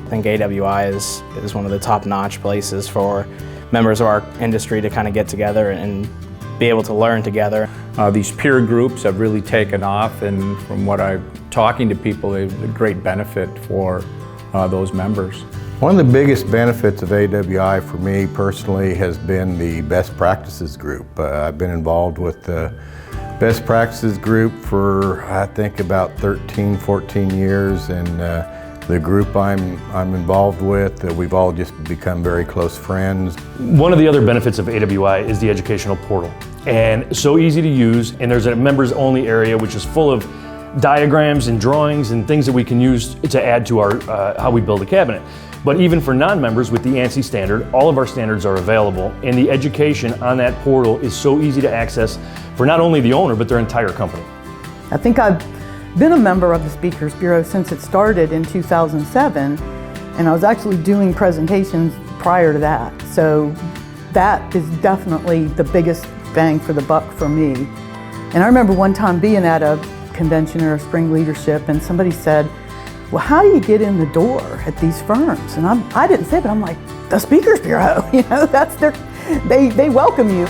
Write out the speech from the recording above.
think AWI is one of the top-notch places for members of our industry to kind of get together and be able to learn together. These peer groups have really taken off, and from what I'm talking to people, it's a great benefit for those members. One of the biggest benefits of AWI for me personally has been the best practices group. I've been involved with the best practices group for I think about 13, 14 years, and the group I'm involved with, we've all just become very close friends. One of the other benefits of AWI is the educational portal, and so easy to use, and there's a members only area which is full of diagrams and drawings and things that we can use to add to our how we build a cabinet. But even for non-members with the ANSI standard, all of our standards are available, and the education on that portal is so easy to access for not only the owner, but their entire company. I think I've been a member of the Speakers Bureau since it started in 2007, and I was actually doing presentations prior to that. So that is definitely the biggest bang for the buck for me. And I remember one time being at a convention or a spring leadership, and somebody said, well, how do you get in the door at these firms? And I didn't say it, but I'm like, the Speakers Bureau, that's they welcome you.